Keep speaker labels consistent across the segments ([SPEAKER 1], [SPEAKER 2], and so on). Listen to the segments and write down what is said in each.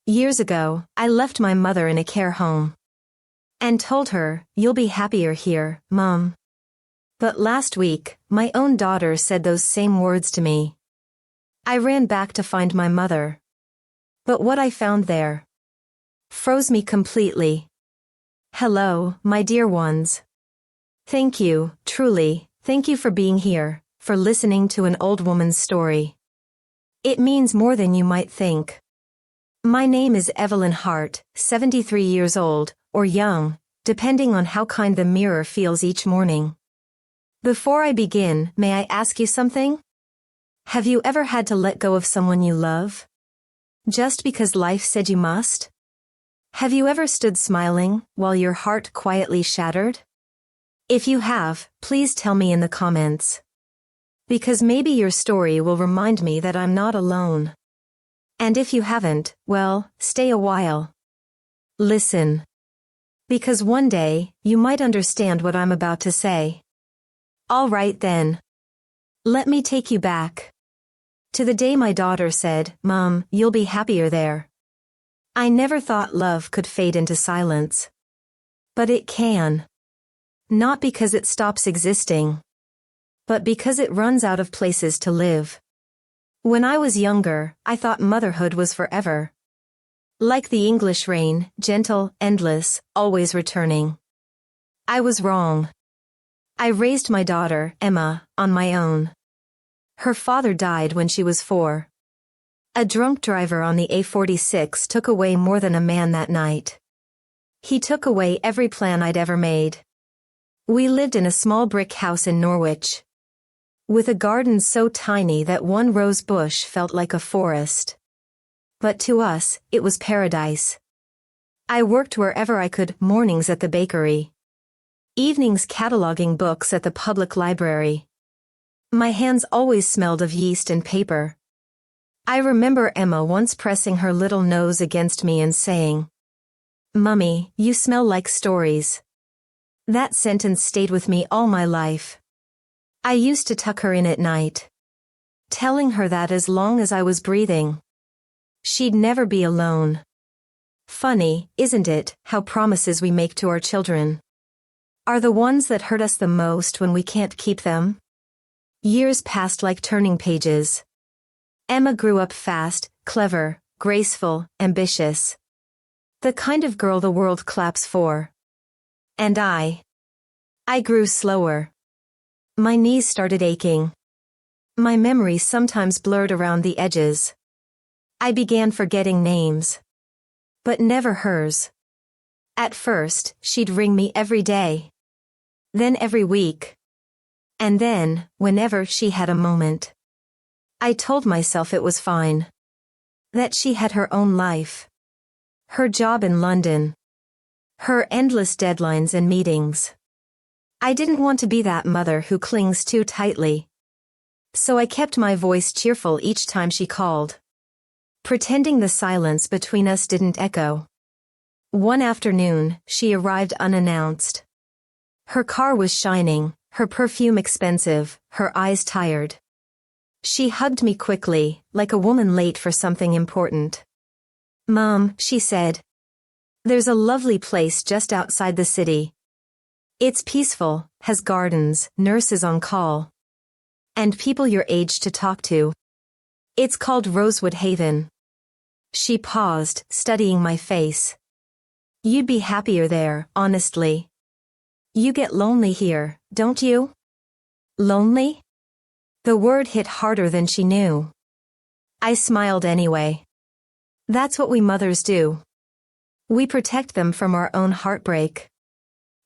[SPEAKER 1] Years ago, I left my mother in a care home and told her, "You'll be happier here, Mom." But last week, my own daughter said those same words to me. I ran back to find my mother. But what I found there froze me completely. Hello, my dear ones. Thank you, truly, thank you for being here, for listening to an old woman's story. It means more than you might think. My name is Evelyn Hart, 73 years old, or young, depending on how kind the mirror feels each morning. Before I begin, may I ask you something? Have you ever had to let go of someone you love? Just because life said you must? Have you ever stood smiling, while your heart quietly shattered? If you have, please tell me in the comments. Because maybe your story will remind me that I'm not alone. And if you haven't, well, stay a while. Listen. Because one day, you might understand what I'm about to say. All right then. Let me take you back to the day my daughter said, "Mom, you'll be happier there." I never thought love could fade into silence. But it can. Not because it stops existing, but because it runs out of places to live. When I was younger, I thought motherhood was forever. Like the English rain, gentle, endless, always returning. I was wrong. I raised my daughter, Emma, on my own. Her father died when she was 4. A drunk driver on the A46 took away more than a man that night. He took away every plan I'd ever made. We lived in a small brick house in Norwich, with a garden so tiny that one rose bush felt like a forest. But to us, it was paradise. I worked wherever I could, mornings at the bakery, evenings cataloging books at the public library. My hands always smelled of yeast and paper. I remember Emma once pressing her little nose against me and saying, "Mummy, you smell like stories." That sentence stayed with me all my life. I used to tuck her in at night, telling her that as long as I was breathing, she'd never be alone. Funny, isn't it, how promises we make to our children are the ones that hurt us the most when we can't keep them? Years passed like turning pages. Emma grew up fast, clever, graceful, ambitious. The kind of girl the world claps for. And I grew slower. My knees started aching. My memory sometimes blurred around the edges. I began forgetting names. But never hers. At first, she'd ring me every day. Then every week. And then, whenever she had a moment. I told myself it was fine. That she had her own life. Her job in London. Her endless deadlines and meetings. I didn't want to be that mother who clings too tightly. So I kept my voice cheerful each time she called, pretending the silence between us didn't echo. One afternoon, she arrived unannounced. Her car was shining, her perfume expensive, her eyes tired. She hugged me quickly, like a woman late for something important. "Mom," she said, "there's a lovely place just outside the city. It's peaceful, has gardens, nurses on call, and people your age to talk to. It's called Rosewood Haven." She paused, studying my face. "You'd be happier there, honestly. You get lonely here, don't you?" Lonely? The word hit harder than she knew. I smiled anyway. That's what we mothers do. We protect them from our own heartbreak.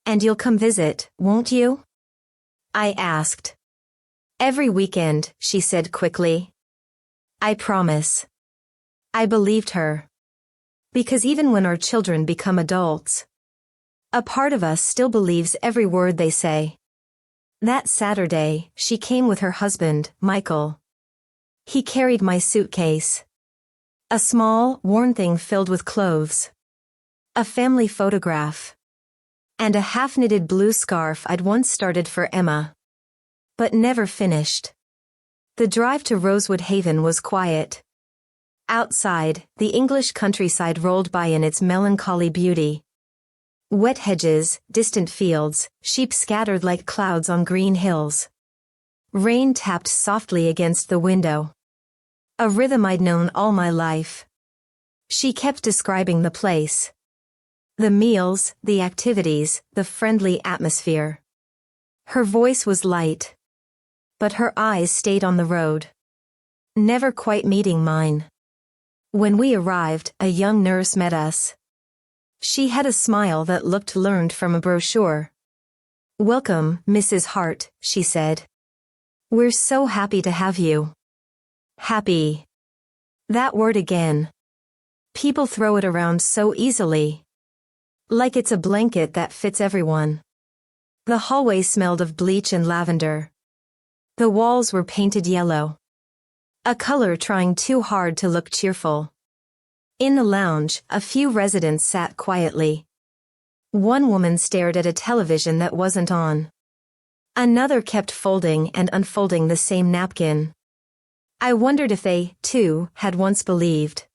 [SPEAKER 1] "And you'll come visit, won't you?" I asked. "Every weekend," she said quickly. "I promise." I believed her. Because even when our children become adults, a part of us still believes every word they say. That Saturday, she came with her husband, Michael. He carried my suitcase. A small, worn thing filled with clothes. A family photograph. And a half-knitted blue scarf I'd once started for Emma, but never finished. The drive to Rosewood Haven was quiet. Outside, the English countryside rolled by in its melancholy beauty. Wet hedges, distant fields, sheep scattered like clouds on green hills. Rain tapped softly against the window. A rhythm I'd known all my life. She kept describing the place. The meals, the activities, the friendly atmosphere. Her voice was light. But her eyes stayed on the road. Never quite meeting mine. When we arrived, a young nurse met us. She had a smile that looked learned from a brochure. "Welcome, Mrs. Hart," she said. "We're so happy to have you." Happy. That word again. People throw it around so easily. Like it's a blanket that fits everyone. The hallway smelled of bleach and lavender. The walls were painted yellow. A color trying too hard to look cheerful. In the lounge, a few residents sat quietly. One woman stared at a television that wasn't on. Another kept folding and unfolding the same napkin. I wondered if they, too, had once believed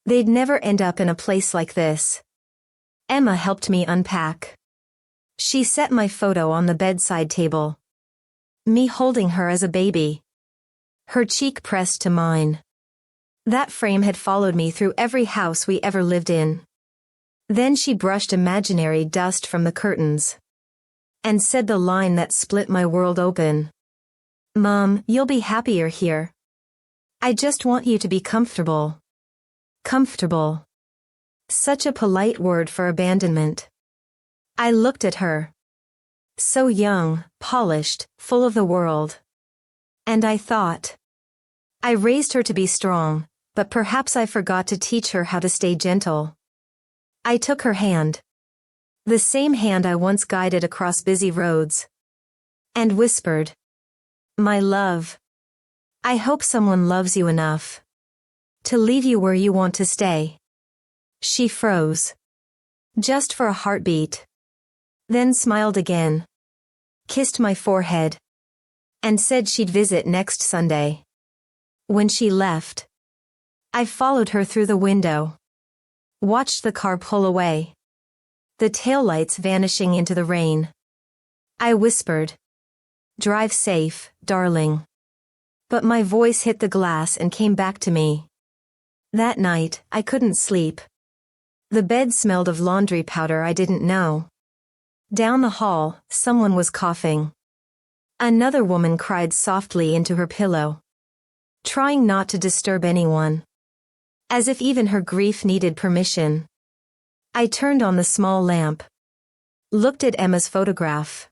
[SPEAKER 1] they'd never end up in a place like this. Emma helped me unpack. She set my photo on the bedside table. Me holding her as a baby. Her cheek pressed to mine. That frame had followed me through every house we ever lived in. Then she brushed imaginary dust from the curtains. And said the line that split my world open. "Mom, you'll be happier here. I just want you to be comfortable." Comfortable. Such a polite word for abandonment. I looked at her. So young, polished, full of the world. And I thought. I raised her to be strong, but perhaps I forgot to teach her how to stay gentle. I took her hand. The same hand I once guided across busy roads. And whispered. "My love. I hope someone loves you enough to leave you where you want to stay." She froze. Just for a heartbeat. Then smiled again. Kissed my forehead. And said she'd visit next Sunday. When she left, I followed her through the window. Watched the car pull away. The taillights vanishing into the rain. I whispered. "Drive safe, darling." But my voice hit the glass and came back to me. That night, I couldn't sleep. The bed smelled of laundry powder I didn't know. Down the hall, someone was coughing. Another woman cried softly into her pillow. Trying not to disturb anyone. As if even her grief needed permission. I turned on the small lamp. Looked at Emma's photograph.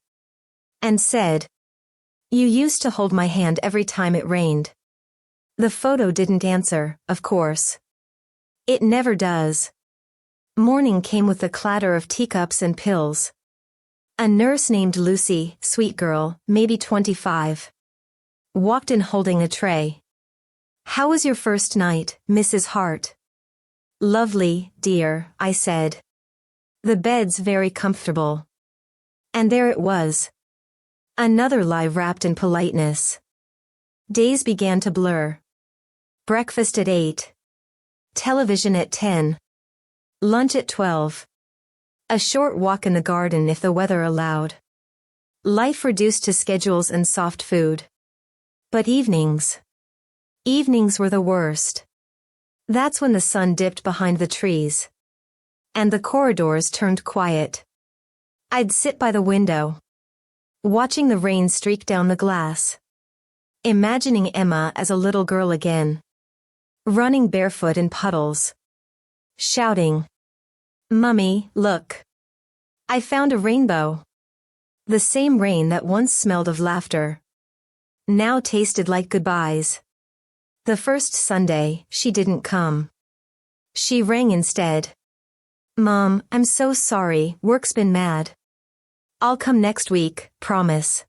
[SPEAKER 1] And said, "You used to hold my hand every time it rained." The photo didn't answer, of course. It never does. Morning came with the clatter of teacups and pills. A nurse named Lucy, sweet girl, maybe 25. Walked in holding a tray. "How was your first night, Mrs. Hart?" "Lovely, dear," I said. "The bed's very comfortable." And there it was. Another lie wrapped in politeness. Days began to blur. Breakfast at 8. Television at 10. Lunch at 12. A short walk in the garden if the weather allowed. Life reduced to schedules and soft food. But evenings. Evenings were the worst. That's when the sun dipped behind the trees. And the corridors turned quiet. I'd sit by the window. Watching the rain streak down the glass. Imagining Emma as a little girl again. Running barefoot in puddles. Shouting. "Mummy, look. I found a rainbow." The same rain that once smelled of laughter. Now tasted like goodbyes. The first Sunday, she didn't come. She rang instead. "Mom, I'm so sorry, work's been mad. I'll come next week, promise."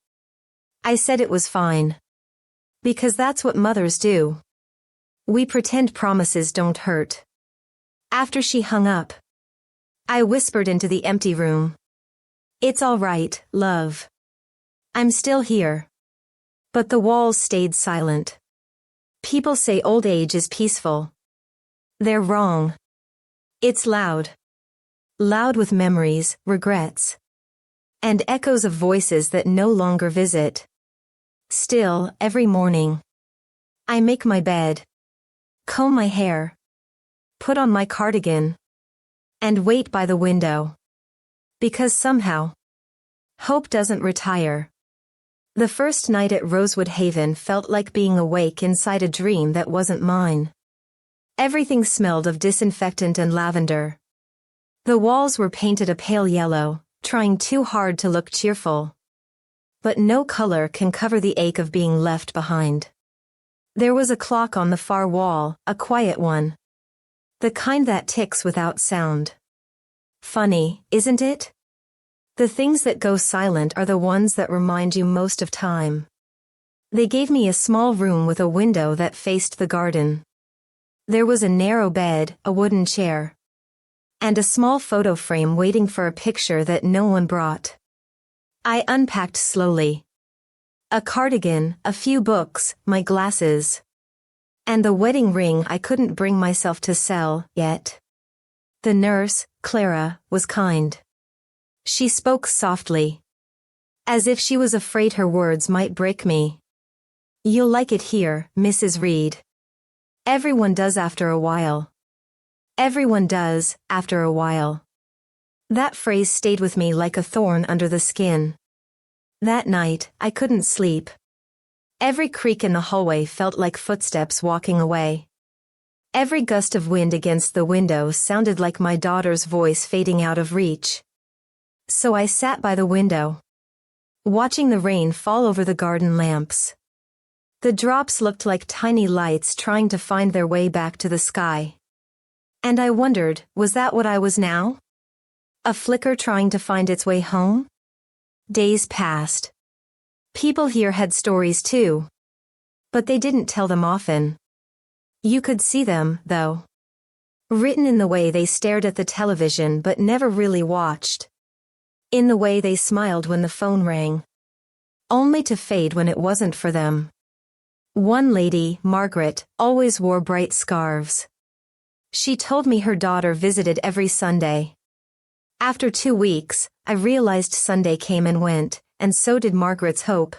[SPEAKER 1] I said it was fine. Because that's what mothers do. We pretend promises don't hurt. After she hung up, I whispered into the empty room. "It's all right, love. I'm still here." But the walls stayed silent. People say old age is peaceful. They're wrong. It's loud. Loud with memories, regrets, and echoes of voices that no longer visit. Still, every morning, I make my bed, comb my hair, put on my cardigan, and wait by the window. Because somehow, hope doesn't retire. The first night at Rosewood Haven felt like being awake inside a dream that wasn't mine. Everything smelled of disinfectant and lavender. The walls were painted a pale yellow, trying too hard to look cheerful. But no color can cover the ache of being left behind. There was a clock on the far wall, a quiet one. The kind that ticks without sound. Funny, isn't it? The things that go silent are the ones that remind you most of time. They gave me a small room with a window that faced the garden. There was a narrow bed, a wooden chair, and a small photo frame waiting for a picture that no one brought. I unpacked slowly. A cardigan, a few books, my glasses, and the wedding ring I couldn't bring myself to sell yet. The nurse, Clara, was kind. She spoke softly, as if she was afraid her words might break me. "You'll like it here, Mrs. Reed. Everyone does after a while. Everyone does, after a while." That phrase stayed with me like a thorn under the skin. That night, I couldn't sleep. Every creak in the hallway felt like footsteps walking away. Every gust of wind against the window sounded like my daughter's voice fading out of reach. So I sat by the window, watching the rain fall over the garden lamps. The drops looked like tiny lights trying to find their way back to the sky. And I wondered, was that what I was now? A flicker trying to find its way home? Days passed. People here had stories too. But they didn't tell them often. You could see them, though. Written in the way they stared at the television but never really watched. In the way they smiled when the phone rang, only to fade when it wasn't for them. One lady, Margaret, always wore bright scarves. She told me her daughter visited every Sunday. After 2 weeks, I realized Sunday came and went, and so did Margaret's hope.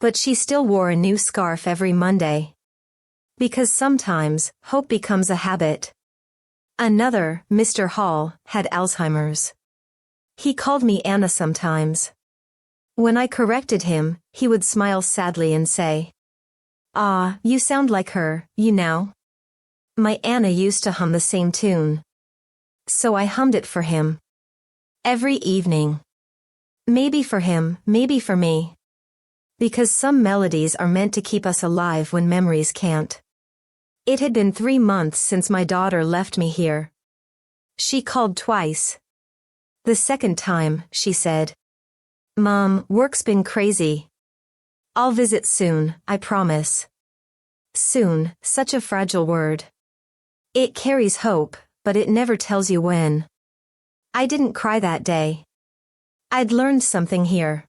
[SPEAKER 1] But she still wore a new scarf every Monday. Because sometimes, hope becomes a habit. Another, Mr. Hall, had Alzheimer's. He called me Anna sometimes. When I corrected him, he would smile sadly and say, "Ah, you sound like her, you know." My Anna used to hum the same tune. So I hummed it for him. Every evening. Maybe for him, maybe for me. Because some melodies are meant to keep us alive when memories can't. It had been 3 months since my daughter left me here. She called twice. The second time, she said, "Mom, work's been crazy. I'll visit soon, I promise." Soon, such a fragile word. It carries hope, but it never tells you when. I didn't cry that day. I'd learned something here.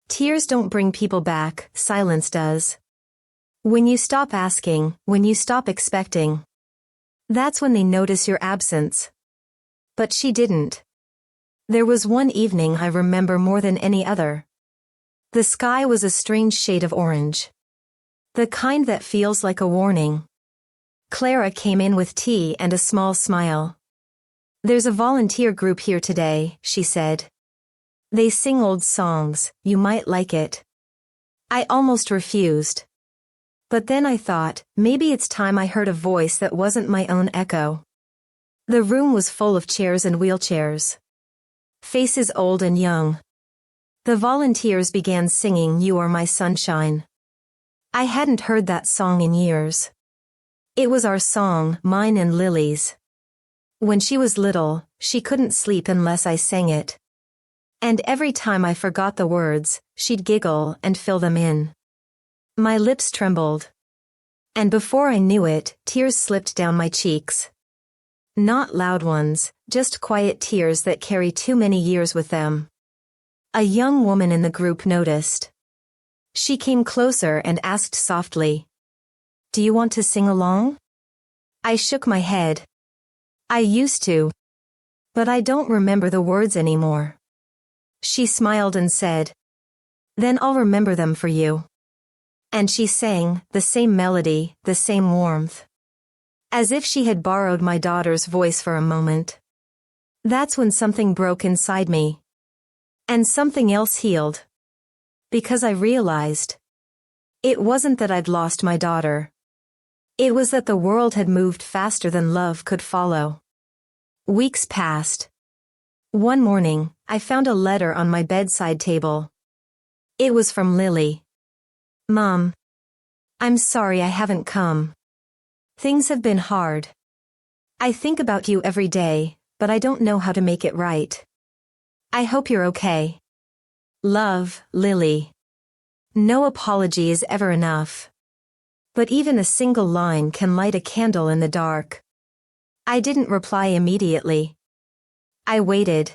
[SPEAKER 1] Tears don't bring people back, silence does. When you stop asking, when you stop expecting, that's when they notice your absence. But she didn't. There was one evening I remember more than any other. The sky was a strange shade of orange. The kind that feels like a warning. Clara came in with tea and a small smile. "There's a volunteer group here today," she said. "They sing old songs, you might like it." I almost refused. But then I thought, maybe it's time I heard a voice that wasn't my own echo. The room was full of chairs and wheelchairs. Faces old and young. The volunteers began singing "You Are My Sunshine." I hadn't heard that song in years. It was our song, mine and Lily's. When she was little, she couldn't sleep unless I sang it. And every time I forgot the words, she'd giggle and fill them in. My lips trembled. And before I knew it, tears slipped down my cheeks. Not loud ones, just quiet tears that carry too many years with them. A young woman in the group noticed. She came closer and asked softly, "Do you want to sing along?" I shook my head. I used to. But I don't remember the words anymore. She smiled and said, "Then I'll remember them for you." And she sang, the same melody, the same warmth. As if she had borrowed my daughter's voice for a moment. That's when something broke inside me. And something else healed. Because I realized. It wasn't that I'd lost my daughter. It was that the world had moved faster than love could follow. Weeks passed. One morning, I found a letter on my bedside table. It was from Lily. "Mom. I'm sorry I haven't come. Things have been hard. I think about you every day, but I don't know how to make it right. I hope you're okay. Love, Lily." No apology is ever enough. But even a single line can light a candle in the dark. I didn't reply immediately. I waited.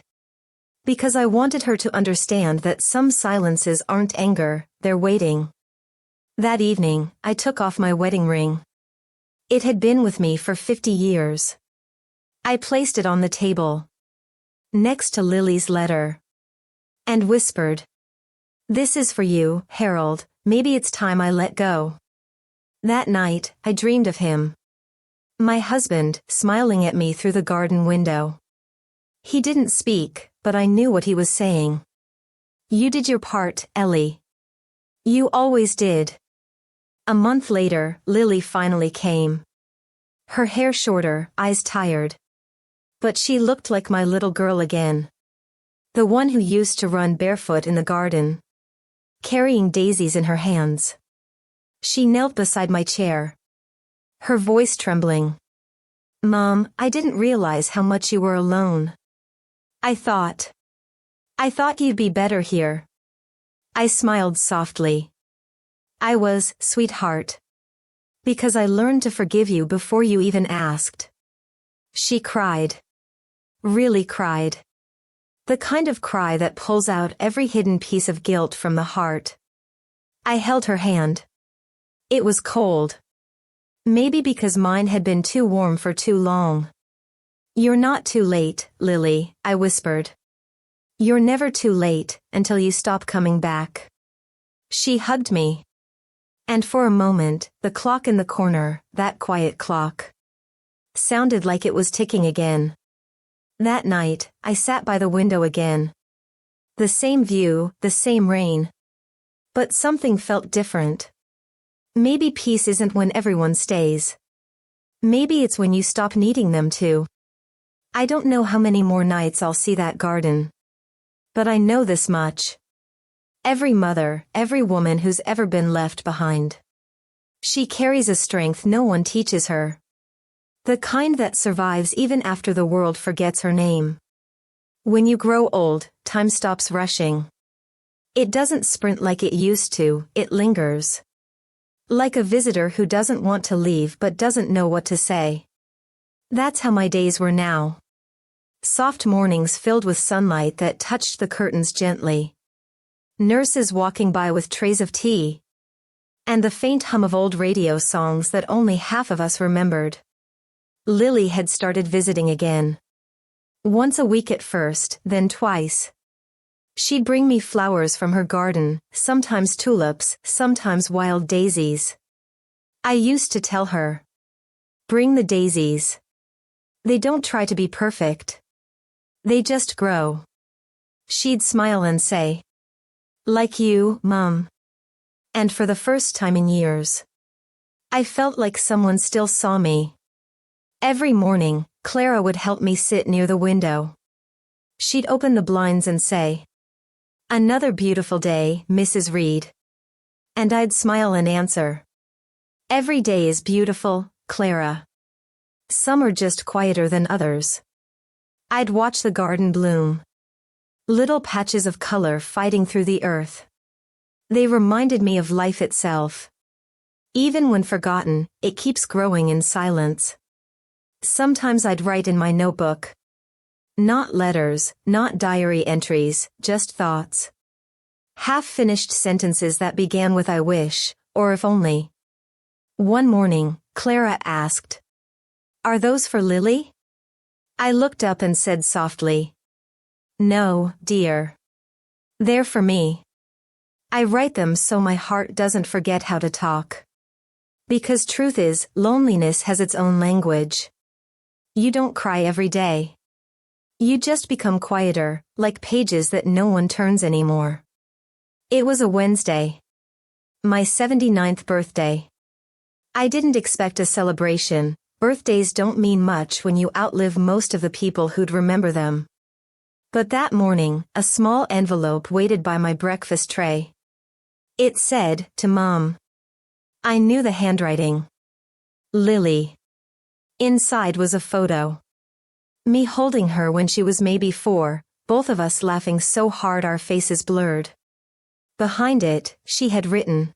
[SPEAKER 1] Because I wanted her to understand that some silences aren't anger, they're waiting. That evening, I took off my wedding ring. It had been with me for 50 years. I placed it on the table. Next to Lily's letter. And whispered, "This is for you, Harold, maybe it's time I let go." That night, I dreamed of him. My husband, smiling at me through the garden window. He didn't speak, but I knew what he was saying. "You did your part, Ellie. You always did." A month later, Lily finally came. Her hair shorter, eyes tired. But she looked like my little girl again. The one who used to run barefoot in the garden. Carrying daisies in her hands. She knelt beside my chair. Her voice trembling. "Mom, I didn't realize how much you were alone. I thought you'd be better here." I smiled softly. "I was, sweetheart. Because I learned to forgive you before you even asked." She cried. Really cried. The kind of cry that pulls out every hidden piece of guilt from the heart. I held her hand. It was cold. Maybe because mine had been too warm for too long. "You're not too late, Lily," I whispered. "You're never too late, until you stop coming back." She hugged me. And for a moment, the clock in the corner, that quiet clock, sounded like it was ticking again. That night, I sat by the window again. The same view, the same rain. But something felt different. Maybe peace isn't when everyone stays. Maybe it's when you stop needing them to. I don't know how many more nights I'll see that garden. But I know this much. Every mother, every woman who's ever been left behind. She carries a strength no one teaches her. The kind that survives even after the world forgets her name. When you grow old, time stops rushing. It doesn't sprint like it used to, it lingers. Like a visitor who doesn't want to leave but doesn't know what to say. That's how my days were now. Soft mornings filled with sunlight that touched the curtains gently. Nurses walking by with trays of tea. And the faint hum of old radio songs that only half of us remembered. Lily had started visiting again. Once a week at first, then twice. She'd bring me flowers from her garden, sometimes tulips, sometimes wild daisies. I used to tell her, "Bring the daisies. They don't try to be perfect. They just grow." She'd smile and say, "Like you, Mom." And for the first time in years, I felt like someone still saw me. Every morning, Clara would help me sit near the window. She'd open the blinds and say, "Another beautiful day, Mrs. Reed." And I'd smile and answer, "Every day is beautiful, Clara. Some are just quieter than others." I'd watch the garden bloom. Little patches of color fighting through the earth. They reminded me of life itself. Even when forgotten, it keeps growing in silence. Sometimes I'd write in my notebook. Not letters, not diary entries, just thoughts. Half-finished sentences that began with "I wish," or "if only." One morning, Clara asked, Are those for Lily? I looked up and said softly. No, dear. They're for me. I write them so my heart doesn't forget how to talk. Because truth is, loneliness has its own language. You don't cry every day. You just become quieter, like pages that no one turns anymore. It was a Wednesday. My 79th birthday. I didn't expect a celebration. Birthdays don't mean much when you outlive most of the people who'd remember them. But that morning, a small envelope waited by my breakfast tray. It said, to Mom. I knew the handwriting. Lily. Inside was a photo. Me holding her when she was maybe 4, both of us laughing so hard our faces blurred. Behind it, she had written.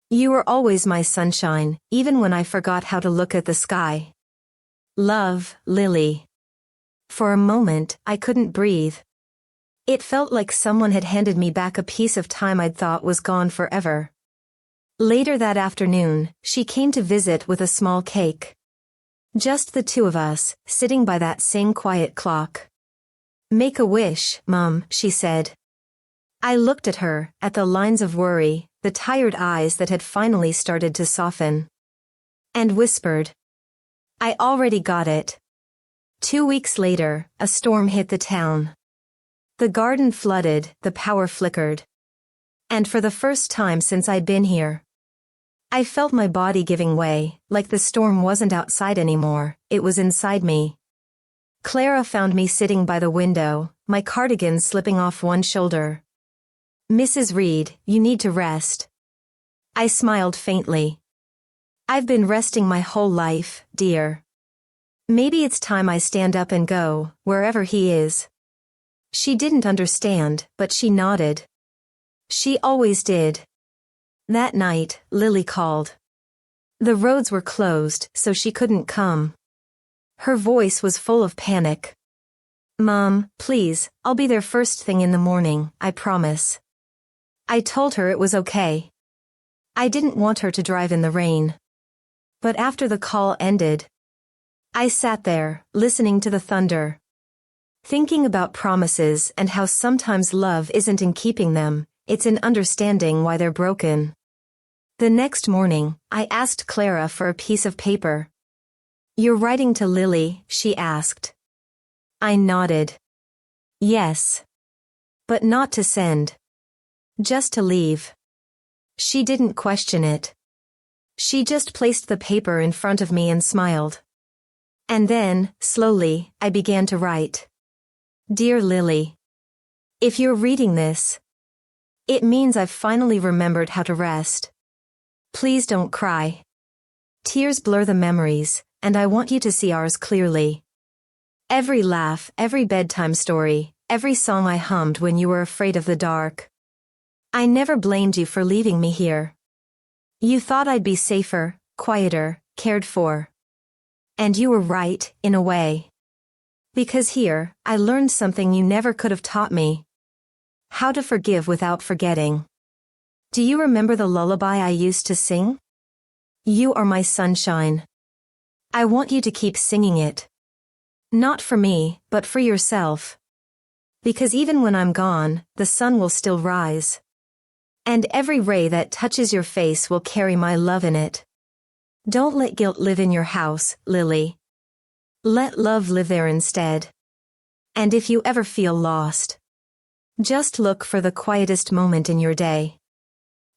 [SPEAKER 1] You were always my sunshine, even when I forgot how to look at the sky. Love, Lily. For a moment, I couldn't breathe. It felt like someone had handed me back a piece of time I'd thought was gone forever. Later that afternoon, she came to visit with a small cake. Just the two of us, sitting by that same quiet clock. Make a wish, Mom, she said. I looked at her, at the lines of worry, the tired eyes that had finally started to soften. And whispered. I already got it. 2 weeks later, a storm hit the town. The garden flooded, the power flickered. And for the first time since I'd been here, I felt my body giving way, like the storm wasn't outside anymore, it was inside me. Clara found me sitting by the window, my cardigan slipping off one shoulder. Mrs. Reed, you need to rest. I smiled faintly. I've been resting my whole life, dear. Maybe it's time I stand up and go, wherever he is. She didn't understand, but she nodded. She always did. That night, Lily called. The roads were closed, so she couldn't come. Her voice was full of panic. Mom, please, I'll be there first thing in the morning, I promise. I told her it was okay. I didn't want her to drive in the rain. But after the call ended, I sat there, listening to the thunder. Thinking about promises and how sometimes love isn't in keeping them, it's in understanding why they're broken. The next morning, I asked Clara for a piece of paper. You're writing to Lily, she asked. I nodded. Yes. But not to send. Just to leave. She didn't question it. She just placed the paper in front of me and smiled. And then, slowly, I began to write. Dear Lily. If you're reading this, it means I've finally remembered how to rest. Please don't cry. Tears blur the memories, and I want you to see ours clearly. Every laugh, every bedtime story, every song I hummed when you were afraid of the dark. I never blamed you for leaving me here. You thought I'd be safer, quieter, cared for. And you were right, in a way. Because here, I learned something you never could have taught me. How to forgive without forgetting. Do you remember the lullaby I used to sing? You are my sunshine. I want you to keep singing it. Not for me, but for yourself. Because even when I'm gone, the sun will still rise. And every ray that touches your face will carry my love in it. Don't let guilt live in your house, Lily. Let love live there instead. And if you ever feel lost, just look for the quietest moment in your day.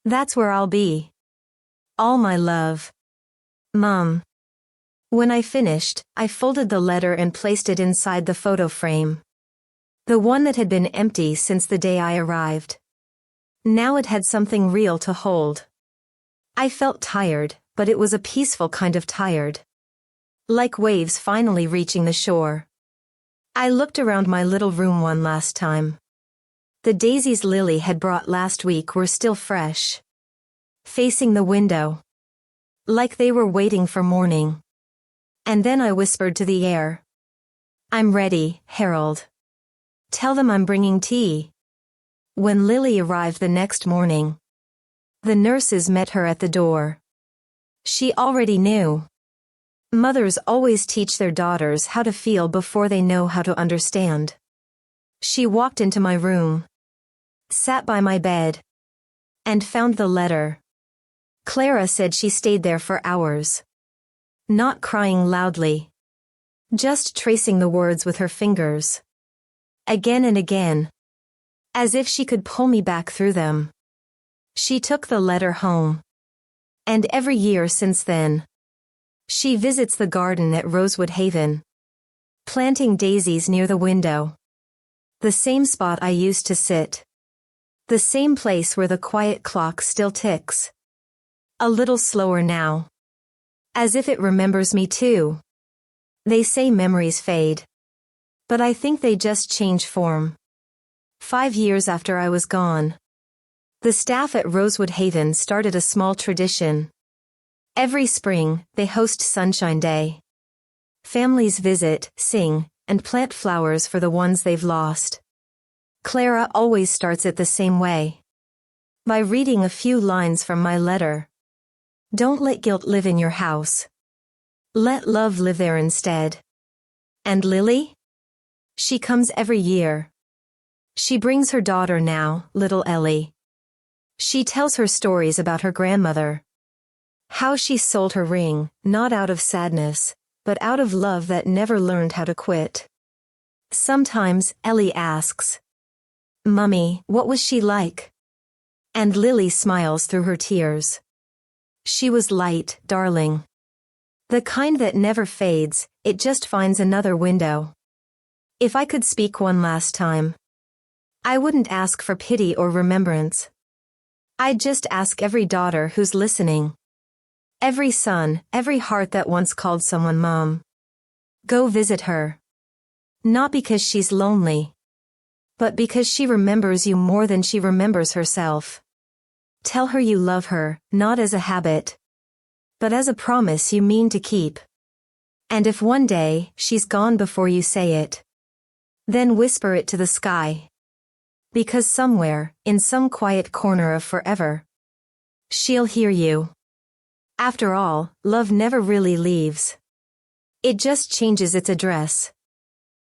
[SPEAKER 1] That's where I'll be. All my love. Mom. When I finished, I folded the letter and placed it inside the photo frame. The one that had been empty since the day I arrived. Now it had something real to hold. I felt tired, but it was a peaceful kind of tired. Like waves finally reaching the shore. I looked around my little room one last time. The daisies Lily had brought last week were still fresh. Facing the window. Like they were waiting for morning. And then I whispered to the air. I'm ready, Harold. Tell them I'm bringing tea. When Lily arrived the next morning, the nurses met her at the door. She already knew. Mothers always teach their daughters how to feel before they know how to understand. She walked into my room, sat by my bed, and found the letter. Clara said she stayed there for hours. Not crying loudly. Just tracing the words with her fingers. Again and again. As if she could pull me back through them. She took the letter home. And every year since then, she visits the garden at Rosewood Haven. Planting daisies near the window. The same spot I used to sit. The same place where the quiet clock still ticks. A little slower now. As if it remembers me too. They say memories fade. But I think they just change form. 5 years after I was gone, the staff at Rosewood Haven started a small tradition. Every spring, they host Sunshine Day. Families visit, sing, and plant flowers for the ones they've lost. Clara always starts it the same way. By reading a few lines from my letter. Don't let guilt live in your house. Let love live there instead. And Lily? She comes every year. She brings her daughter now, little Ellie. She tells her stories about her grandmother. How she sold her ring, not out of sadness, but out of love that never learned how to quit. Sometimes, Ellie asks, "Mummy, what was she like?" And Lily smiles through her tears. She was light, darling. The kind that never fades, it just finds another window. If I could speak one last time, I wouldn't ask for pity or remembrance. I'd just ask every daughter who's listening. Every son, every heart that once called someone mom. Go visit her. Not because she's lonely, but because she remembers you more than she remembers herself. Tell her you love her, not as a habit, but as a promise you mean to keep. And if one day she's gone before you say it, then whisper it to the sky. Because somewhere, in some quiet corner of forever, she'll hear you. After all, love never really leaves. It just changes its address.